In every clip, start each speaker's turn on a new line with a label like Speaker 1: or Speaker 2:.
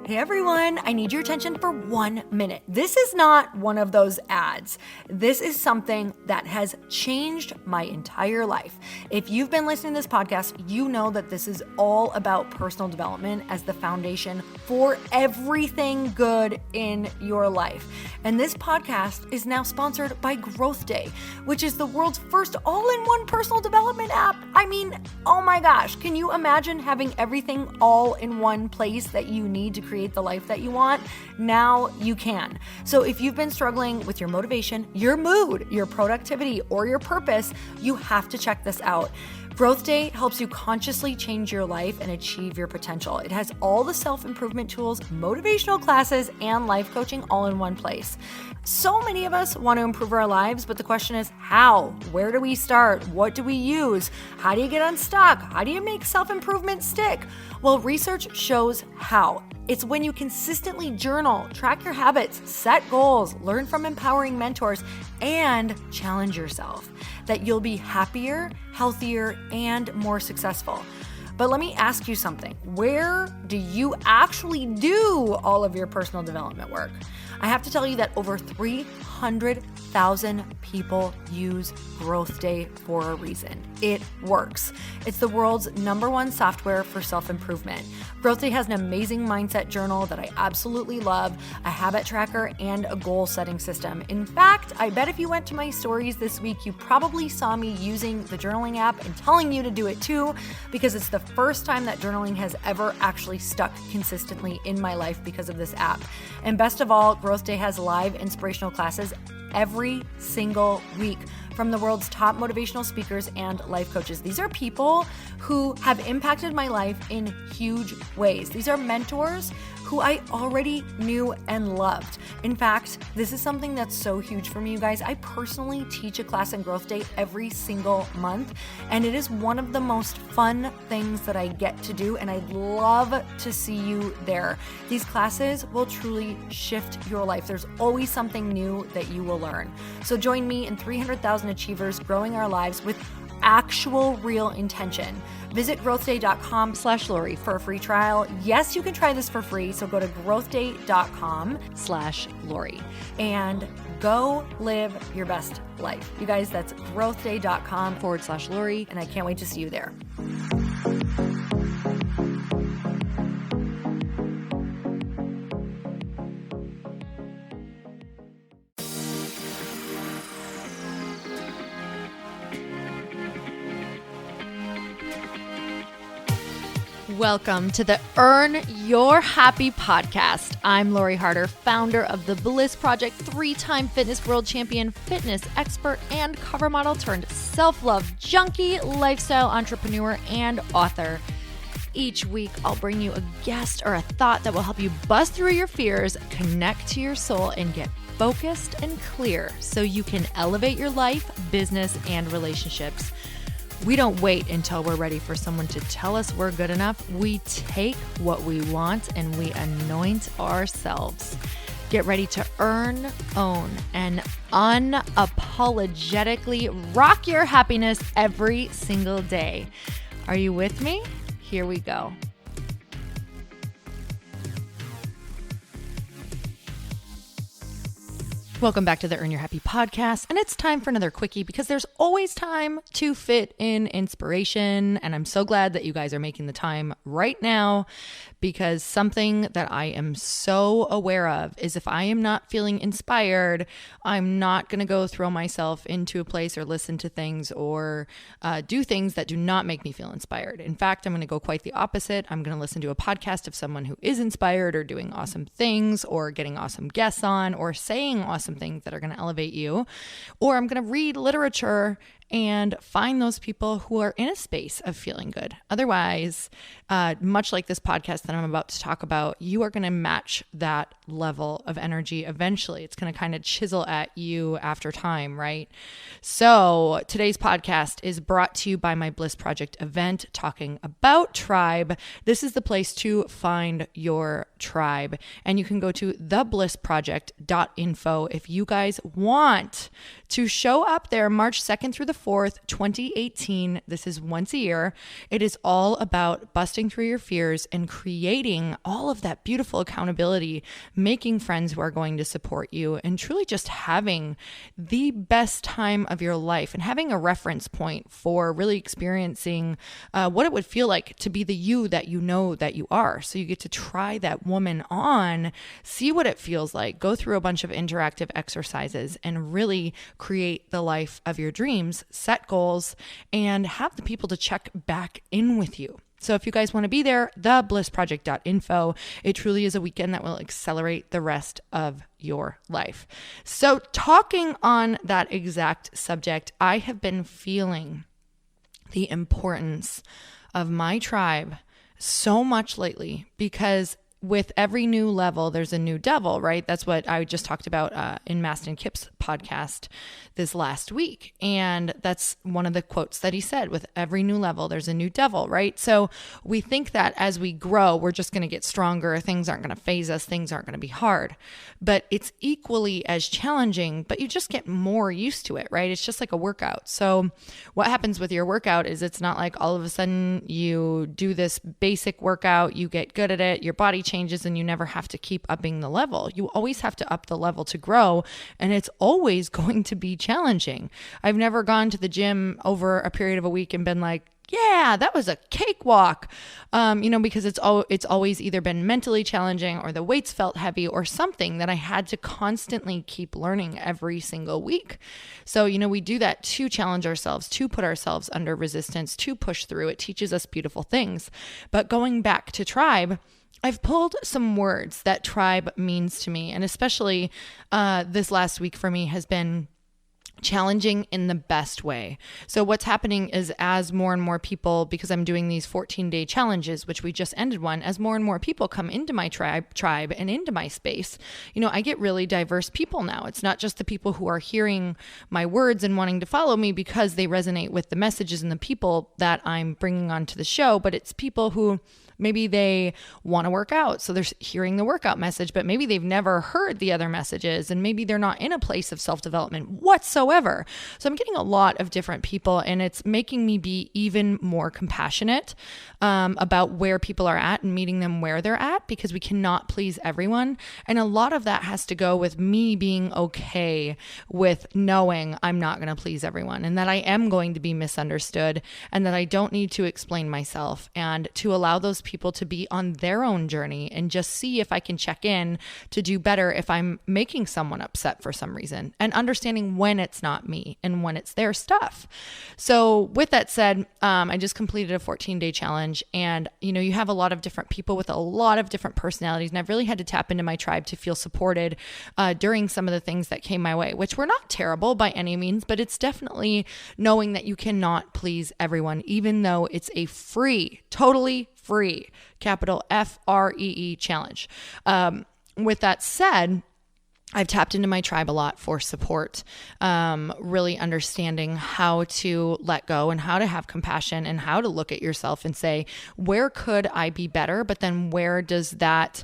Speaker 1: Hey everyone, I need your attention for 1 minute. This is not one of those ads. This is something that has changed my entire life. If you've been listening to this podcast, you know that this is all about personal development as the foundation for everything good in your life. And this podcast is now sponsored by Growth Day, which is the world's first all-in-one personal development app. I mean, oh my gosh, can you imagine having everything all in one place that you need to create the life that you want? Now you can. So if you've been struggling with your motivation, your mood, your productivity, or your purpose, you have to check this out. Growth Day helps you consciously change your life and achieve your potential. It has all the self-improvement tools, motivational classes, and life coaching all in one place. So many of us want to improve our lives, but the question is how? Where do we start? What do we use? How do you get unstuck? How do you make self-improvement stick? Well, research shows how. It's when you consistently journal, track your habits, set goals, learn from empowering mentors, and challenge yourself that you'll be happier, healthier, and more successful. But let me ask you something. Where do you actually do all of your personal development work? I have to tell you that over 300,000 people use Growth Day for a reason. It works. It's the world's #1 software for self-improvement. Growth Day has an amazing mindset journal that I absolutely love, a habit tracker, and a goal-setting system. In fact, I bet if you went to my stories this week, you probably saw me using the journaling app and telling you to do it too, because it's the first time that journaling has ever actually stuck consistently in my life because of this app. And best of all, Growth Day has live inspirational classes every single week from the world's top motivational speakers and life coaches. These are people who have impacted my life in huge ways. These are mentors who I already knew and loved. In fact, this is something that's so huge for me, you guys. I personally teach a class in Growth Day every single month, and it is one of the most fun things that I get to do, and I'd love to see you there. These classes will truly shift your life. There's always something new that you will learn. So join me and 300,000 achievers growing our lives with actual real intention. Visit growthday.com/Lori for a free trial. Yes, you can try this for free. So go to growthday.com/Lori and go live your best life. You guys, that's growthday.com/Lori. And I can't wait to see you there. Welcome to the Earn Your Happy podcast. I'm Lori Harder, founder of The Bliss Project, 3-time fitness world champion, fitness expert, and cover model turned self-love junkie, lifestyle entrepreneur, and author. Each week, I'll bring you a guest or a thought that will help you bust through your fears, connect to your soul, and get focused and clear so you can elevate your life, business, and relationships. We don't wait until we're ready for someone to tell us we're good enough. We take what we want and we anoint ourselves. Get ready to earn, own, and unapologetically rock your happiness every single day. Are you with me? Here we go. Welcome back to the Earn Your Happy podcast, and it's time for another quickie because there's always time to fit in inspiration, and I'm so glad that you guys are making the time right now because something that I am so aware of is if I am not feeling inspired, I'm not going to go throw myself into a place or listen to things or do things that do not make me feel inspired. In fact, I'm going to go quite the opposite. I'm going to listen to a podcast of someone who is inspired or doing awesome things or getting awesome guests on or saying awesome things that are going to elevate you. Or I'm going to read literature and find those people who are in a space of feeling good. Otherwise, much like this podcast that I'm about to talk about, you are going to match that level of energy eventually. It's going to kind of chisel at you after time, right? So today's podcast is brought to you by my Bliss Project event talking about tribe. This is the place to find your tribe. And you can go to theblissproject.info if you guys want to show up there March 2nd through the 4th, 2018. This is once a year. It is all about busting through your fears and creating all of that beautiful accountability, making friends who are going to support you, and truly just having the best time of your life and having a reference point for really experiencing what it would feel like to be the you that you know that you are. So you get to try that woman on, see what it feels like, go through a bunch of interactive exercises, and really create the life of your dreams, set goals, and have the people to check back in with you. So if you guys want to be there, theblissproject.info. It truly is a weekend that will accelerate the rest of your life. So talking on that exact subject, I have been feeling the importance of my tribe so much lately, because with every new level, there's a new devil, right? That's what I just talked about in Mastin Kipp's podcast this last week. And that's one of the quotes that he said: with every new level, there's a new devil, right? So we think that as we grow, we're just going to get stronger. Things aren't going to phase us. Things aren't going to be hard. But it's equally as challenging, but you just get more used to it, right? It's just like a workout. So what happens with your workout is it's not like all of a sudden you do this basic workout, you get good at it, your body changes, and you never have to keep upping the level. You always have to up the level to grow, and it's always going to be challenging. I've never gone to the gym over a period of a week and been like, yeah, that was a cakewalk, because it's always either been mentally challenging, or the weights felt heavy, or something that I had to constantly keep learning every single week. So, we do that to challenge ourselves, to put ourselves under resistance, to push through. It teaches us beautiful things. But going back to tribe, I've pulled some words that tribe means to me, and especially this last week for me has been challenging in the best way. So what's happening is, as more and more people, because I'm doing these 14-day challenges, which we just ended one, as more and more people come into my tribe and into my space, I get really diverse people now. It's not just the people who are hearing my words and wanting to follow me because they resonate with the messages and the people that I'm bringing onto the show, but it's people who maybe they want to work out, so they're hearing the workout message, but maybe they've never heard the other messages, and maybe they're not in a place of self-development whatsoever. So I'm getting a lot of different people, and it's making me be even more compassionate about where people are at and meeting them where they're at, because we cannot please everyone. And a lot of that has to go with me being okay with knowing I'm not going to please everyone, and that I am going to be misunderstood, and that I don't need to explain myself, and to allow those people to be on their own journey and just see if I can check in to do better if I'm making someone upset for some reason, and understanding when it's not me and when it's their stuff. So with that said, I just completed a 14-day challenge, and you have a lot of different people with a lot of different personalities, and I've really had to tap into my tribe to feel supported during some of the things that came my way, which were not terrible by any means, but it's definitely knowing that you cannot please everyone, even though it's a totally free, capital FREE challenge. With that said, I've tapped into my tribe a lot for support, really understanding how to let go and how to have compassion and how to look at yourself and say, where could I be better? But then where does that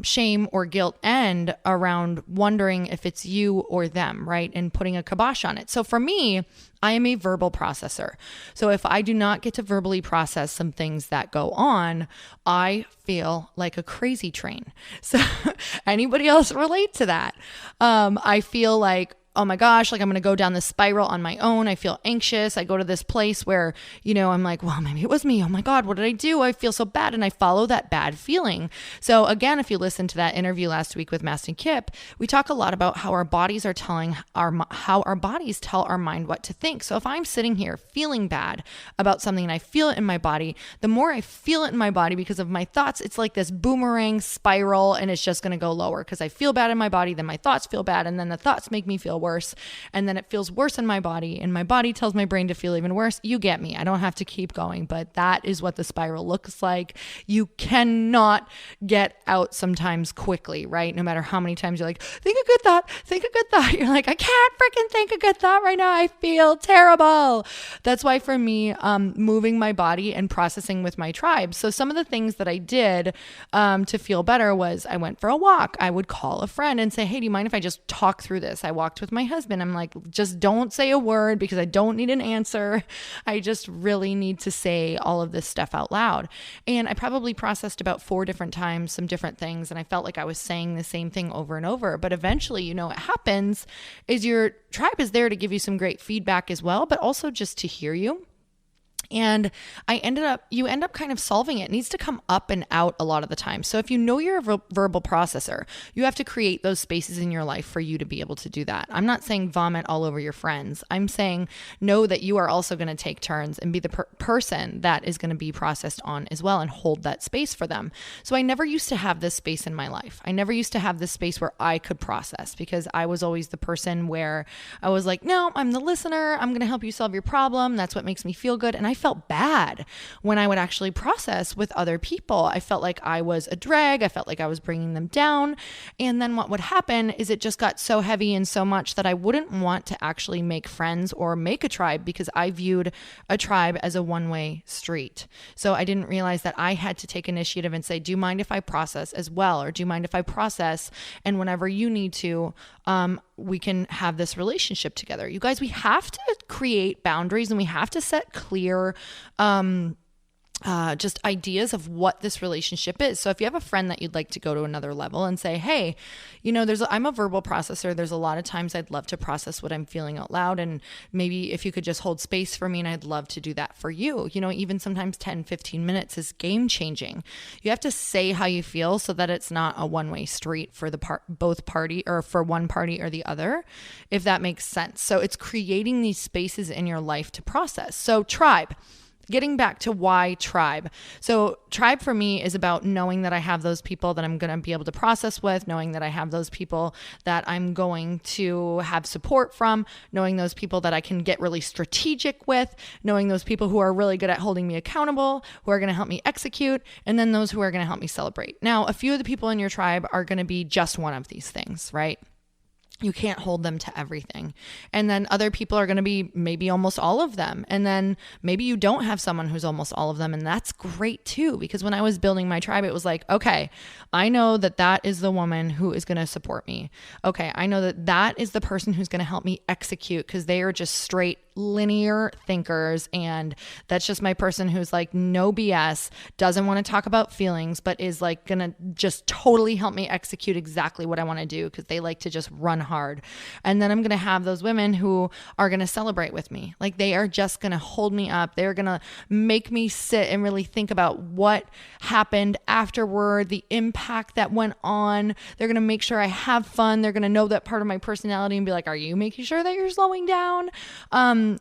Speaker 1: shame or guilt end around wondering if it's you or them, right? And putting a kibosh on it. So for me, I am a verbal processor. So if I do not get to verbally process some things that go on, I feel like a crazy train. So anybody else relate to that? I feel like, oh my gosh, like I'm going to go down this spiral on my own. I feel anxious. I go to this place where, I'm like, well, maybe it was me. Oh my God, what did I do? I feel so bad. And I follow that bad feeling. So again, if you listen to that interview last week with Mastin Kipp, we talk a lot about how our bodies are how our bodies tell our mind what to think. So if I'm sitting here feeling bad about something and I feel it in my body, the more I feel it in my body because of my thoughts, it's like this boomerang spiral, and it's just going to go lower because I feel bad in my body. Then my thoughts feel bad. And then the thoughts make me feel worse, and then it feels worse in my body, and my body tells my brain to feel even worse. You get me. I don't have to keep going, but that is what the spiral looks like. You cannot get out sometimes quickly, right? No matter how many times you're like, think a good thought, think a good thought. You're like, I can't freaking think a good thought right now. I feel terrible. That's why for me, moving my body and processing with my tribe. So some of the things that I did to feel better was I went for a walk. I would call a friend and say, hey, do you mind if I just talk through this? I walked with with my husband. I'm like, just don't say a word because I don't need an answer. I just really need to say all of this stuff out loud. And I probably processed about 4 different times some different things. And I felt like I was saying the same thing over and over. But eventually, you know, what happens is your tribe is there to give you some great feedback as well, but also just to hear you. And you end up kind of solving it. It needs to come up and out a lot of the time. So if you know you're a verbal processor, you have to create those spaces in your life for you to be able to do that. I'm not saying vomit all over your friends. I'm saying know that you are also going to take turns and be the person that is going to be processed on as well and hold that space for them. So I never used to have this space in my life. I never used to have this space where I could process because I was always the person where I was like, no, I'm the listener. I'm going to help you solve your problem. That's what makes me feel good. And I felt bad when I would actually process with other people. I felt like I was a drag. I felt like I was bringing them down. And then what would happen is it just got so heavy and so much that I wouldn't want to actually make friends or make a tribe because I viewed a tribe as a one-way street. So I didn't realize that I had to take initiative and say, do you mind if I process as well? Or do you mind if I process? And whenever you need to, we can have this relationship together. You guys, we have to create boundaries and we have to set clear just ideas of what this relationship is. So if you have a friend that you'd like to go to another level and say, hey, you know, I'm a verbal processor. There's a lot of times I'd love to process what I'm feeling out loud. And maybe if you could just hold space for me, and I'd love to do that for you. You know, even sometimes 10, 15 minutes is game changing. You have to say how you feel so that it's not a one-way street for both party or for one party or the other, if that makes sense. So it's creating these spaces in your life to process. So tribe. Getting back to why tribe. So tribe for me is about knowing that I have those people that I'm going to be able to process with, knowing that I have those people that I'm going to have support from, knowing those people that I can get really strategic with, knowing those people who are really good at holding me accountable, who are going to help me execute, and then those who are going to help me celebrate. Now, a few of the people in your tribe are going to be just one of these things, right? You can't hold them to everything. And then other people are going to be maybe almost all of them. And then maybe you don't have someone who's almost all of them. And that's great too, because when I was building my tribe, it was like, okay, I know that that is the woman who is going to support me. Okay, I know that that is the person who's going to help me execute because they are just straight linear thinkers. And that's just my person who's like no BS, doesn't want to talk about feelings, but is like going to just totally help me execute exactly what I want to do because they like to just run hard. And then I'm going to have those women who are going to celebrate with me. Like they are just going to hold me up. They're going to make me sit and really think about what happened afterward, the impact that went on. They're going to make sure I have fun. They're going to know that part of my personality and be like, are you making sure that you're slowing down?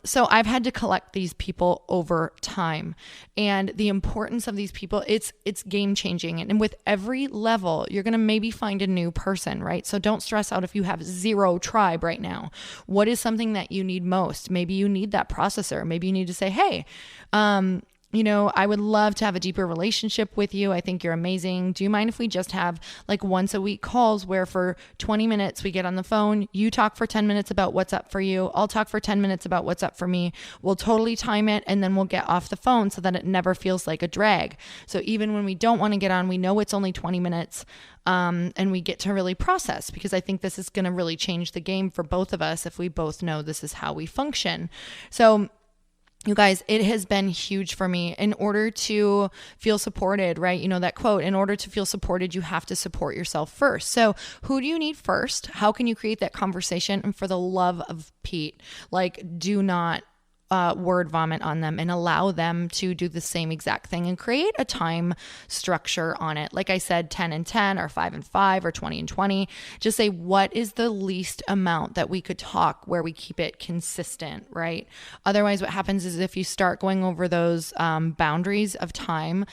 Speaker 1: So I've had to collect these people over time, and the importance of these people, it's game changing. And with every level, you're going to maybe find a new person, right? So don't stress out if you have 0 tribe right now. What is something that you need most? Maybe you need that processor. Maybe you need to say, hey, you know, I would love to have a deeper relationship with you. I think you're amazing. Do you mind if we just have like once a week calls where for 20 minutes we get on the phone, you talk for 10 minutes about what's up for you. I'll talk for 10 minutes about what's up for me. We'll totally time it and then we'll get off the phone so that it never feels like a drag. So even when we don't want to get on, we know it's only 20 minutes. And we get to really process, because I think this is going to really change the game for both of us if we both know this is how we function. So you guys, it has been huge for me in order to feel supported, right? You know, that quote, in order to feel supported, you have to support yourself first. So who do you need first? How can you create that conversation? And for the love of Pete, like, do not word vomit on them and allow them to do the same exact thing and create a time structure on it. Like I said, 10 and 10 or 5 and 5 or 20 and 20. Just say, what is the least amount that we could talk where we keep it consistent, right? Otherwise, what happens is if you start going over those boundaries of time,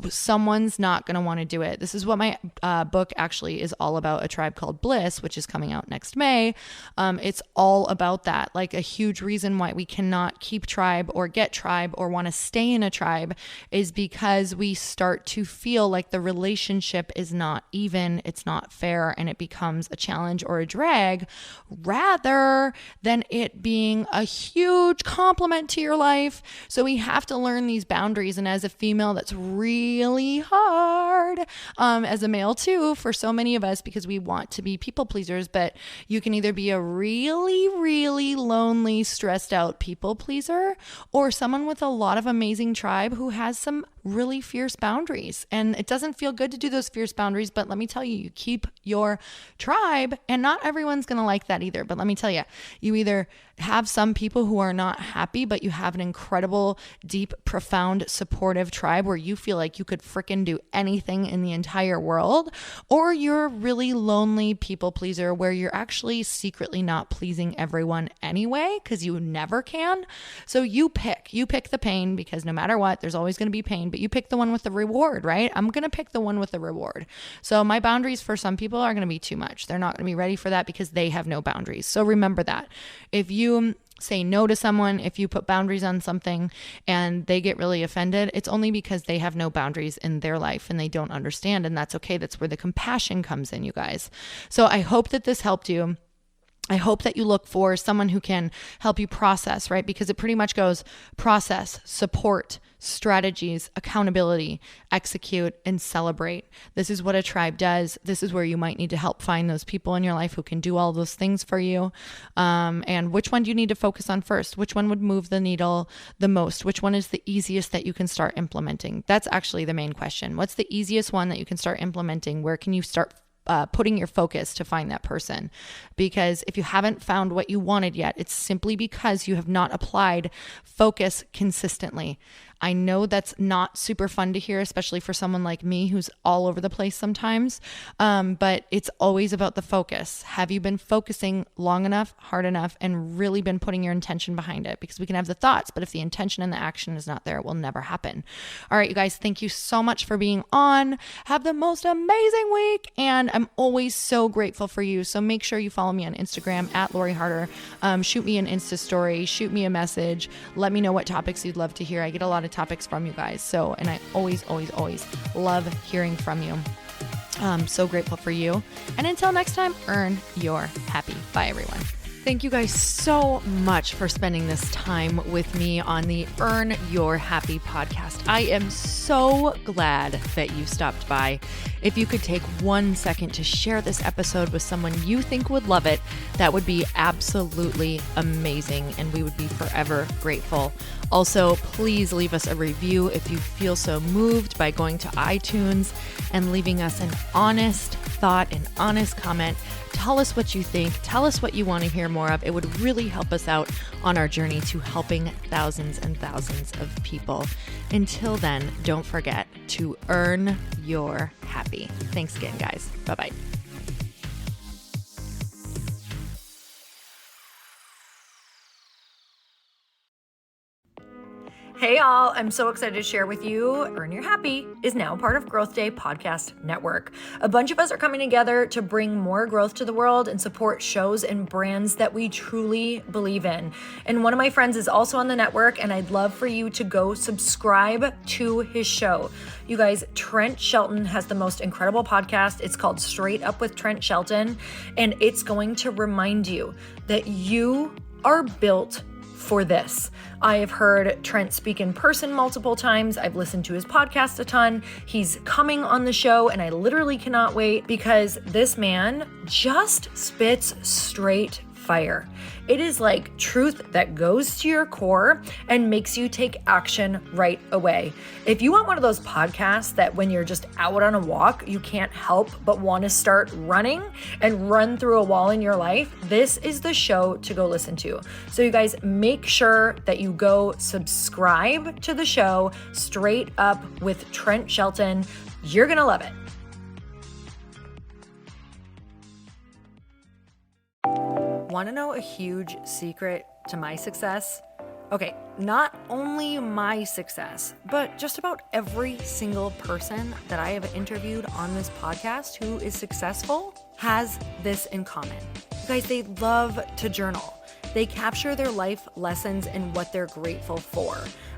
Speaker 1: someone's not going to want to do it. This is what my book actually is all about, A Tribe Called Bliss, which is coming out next May. It's all about that. Like a huge reason why we cannot keep tribe or get tribe or want to stay in a tribe is because we start to feel like the relationship is not even, it's not fair, and it becomes a challenge or a drag rather than it being a huge compliment to your life. So we have to learn these boundaries. And as a female, that's really hard. As a male too, for so many of us, because we want to be people pleasers, but you can either be a really, really lonely, stressed out people pleaser, or someone with a lot of amazing tribe who has some really fierce boundaries. And it doesn't feel good to do those fierce boundaries, but let me tell you, you keep your tribe, and not everyone's going to like that either. But let me tell you, you either have some people who are not happy, but you have an incredible, deep, profound, supportive tribe where you feel like you could freaking do anything in the entire world, or you're a really lonely people pleaser where you're actually secretly not pleasing everyone anyway, because you never can. So you pick the pain, because no matter what, there's always going to be pain, but you pick the one with the reward, right? I'm going to pick the one with the reward. So my boundaries for some people are going to be too much. They're not going to be ready for that because they have no boundaries. So remember that. If you say no to someone, if you put boundaries on something and they get really offended, it's only because they have no boundaries in their life and they don't understand. And that's okay. That's where the compassion comes in, you guys. So I hope that this helped you. I hope that you look for someone who can help you process, right? Because it pretty much goes process, support, strategies, accountability, execute, and celebrate. This is what a tribe does. This is where you might need to help find those people in your life who can do all those things for you. And which one do you need to focus on first? Which one would move the needle the most? Which one is the easiest that you can start implementing? That's actually the main question. What's the easiest one that you can start implementing? Where can you start putting your focus to find that person? Because if you haven't found what you wanted yet, it's simply because you have not applied focus consistently. I know that's not super fun to hear, especially for someone like me who's all over the place sometimes. But it's always about the focus. Have you been focusing long enough, hard enough, and really been putting your intention behind it? Because we can have the thoughts, but if the intention and the action is not there, it will never happen. All right, you guys, thank you so much for being on. Have the most amazing week. And I'm always so grateful for you. So make sure you follow me on Instagram at Lori Harder. Shoot me an Insta story, shoot me a message. Let me know what topics you'd love to hear. I get a lot of topics from you guys. So, and I always love hearing from you. I'm so grateful for you. And until next time, earn your happy. Bye, everyone. Thank you guys so much for spending this time with me on the Earn Your Happy podcast. I am so glad that you stopped by. If you could take 1 second to share this episode with someone you think would love it, that would be absolutely amazing, and we would be forever grateful. Also, please leave us a review if you feel so moved by going to iTunes and leaving us an honest thought, an honest comment. Tell us what you think. Tell us what you want to hear more of. It would really help us out on our journey to helping thousands and thousands of people. Until then, don't forget to earn your happy. Thanks again, guys. Bye-bye. Hey y'all, I'm so excited to share with you, Earn Your Happy is now part of Growth Day Podcast Network. A bunch of us are coming together to bring more growth to the world and support shows and brands that we truly believe in. And one of my friends is also on the network, and I'd love for you to go subscribe to his show. You guys, Trent Shelton has the most incredible podcast. It's called Straight Up with Trent Shelton, and it's going to remind you that you are built for this. I have heard Trent speak in person multiple times. I've listened to his podcast a ton. He's coming on the show, and I literally cannot wait because this man just spits straight fire. It is like truth that goes to your core and makes you take action right away. If you want one of those podcasts that when you're just out on a walk, you can't help but want to start running and run through a wall in your life, this is the show to go listen to. So you guys, make sure that you go subscribe to the show, Straight Up with Trent Shelton. You're going to love it. Want to know a huge secret to my success? Okay, not only my success, but just about every single person that I have interviewed on this podcast who is successful has this in common. You guys, they love to journal. They capture their life lessons and what they're grateful for.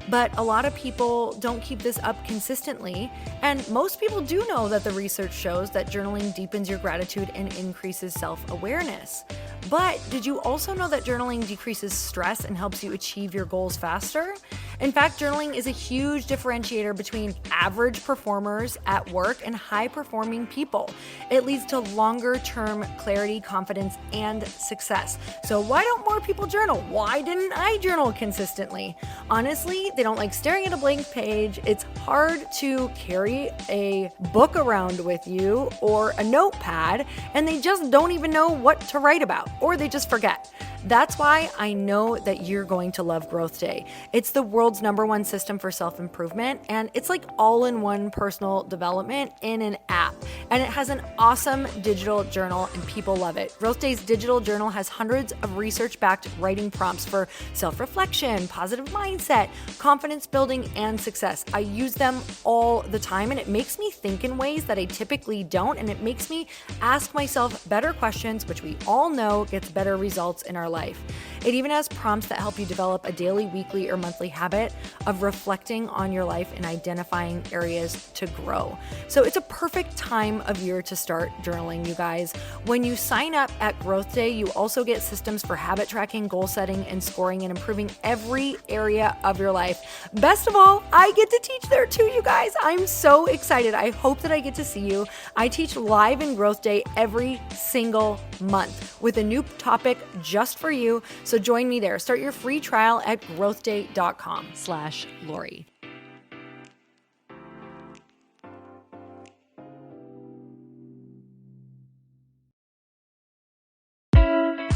Speaker 1: But a lot of people don't keep this up consistently. And most people do know that the research shows that journaling deepens your gratitude and increases self-awareness. But did you also know that journaling decreases stress and helps you achieve your goals faster? In fact, journaling is a huge differentiator between average performers at work and high-performing people. It leads to longer-term clarity, confidence, and success. So why don't more people journal? Why didn't I journal consistently? Honestly, they don't like staring at a blank page. It's hard to carry a book around with you or a notepad, and they just don't even know what to write about, or they just forget. That's why I know that you're going to love Growth Day. It's the world's #1 system for self-improvement, and it's like all-in-one personal development in an app. And it has an awesome digital journal, and people love it. Growth Day's digital journal has hundreds of research-backed writing prompts for self-reflection, positive mindset, confidence building, and success. I use them all the time, and it makes me think in ways that I typically don't, and it makes me ask myself better questions, which we all know gets better results in our life. It even has prompts that help you develop a daily, weekly, or monthly habit of reflecting on your life and identifying areas to grow. So it's a perfect time of year to start journaling, you guys. When you sign up at Growth Day, you also get systems for habit tracking, goal setting, and scoring, and improving every area of your life. Best of all, I get to teach there too, you guys. I'm so excited. I hope that I get to see you. I teach live in Growth Day every single month with a new topic just for you. So join me there. Start your free trial at growthday.com/Lori.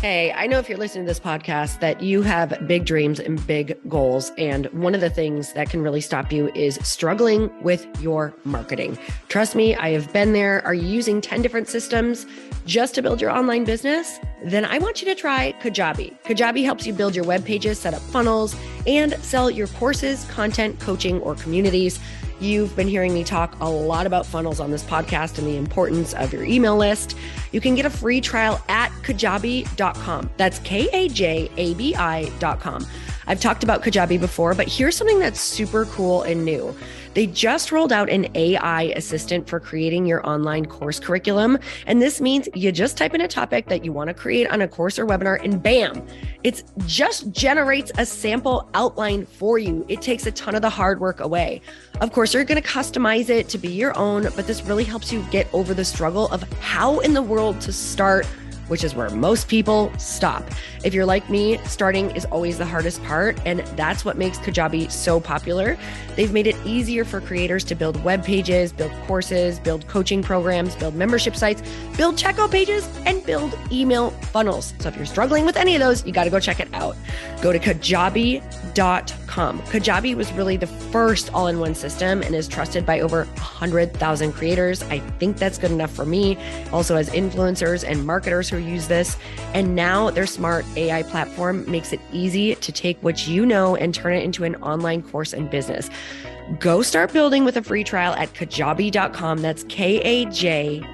Speaker 1: Hey, I know if you're listening to this podcast that you have big dreams and big goals. And one of the things that can really stop you is struggling with your marketing. Trust me, I have been there. Are you using 10 different systems just to build your online business? Then I want you to try Kajabi. Kajabi helps you build your web pages, set up funnels, and sell your courses, content, coaching, or communities. You've been hearing me talk a lot about funnels on this podcast and the importance of your email list. You can get a free trial at kajabi.com. That's Kajabi.com. I've talked about Kajabi before, but here's something that's super cool and new. They just rolled out an AI assistant for creating your online course curriculum. And this means you just type in a topic that you want to create on a course or webinar, and bam, it just generates a sample outline for you. It takes a ton of the hard work away. Of course, you're going to customize it to be your own, but this really helps you get over the struggle of how in the world to start, which is where most people stop. If you're like me, starting is always the hardest part, and that's what makes Kajabi so popular. They've made it easier for creators to build web pages, build courses, build coaching programs, build membership sites, build checkout pages, and build email funnels. So if you're struggling with any of those, you got to go check it out. Go to Kajabi.com. Kajabi was really the first all-in-one system and is trusted by over 100,000 creators. I think that's good enough for me. Also has influencers and marketers who use this. And now their smart AI platform makes it easy to take what you know and turn it into an online course and business. Go start building with a free trial at Kajabi.com. That's Kajabi.com.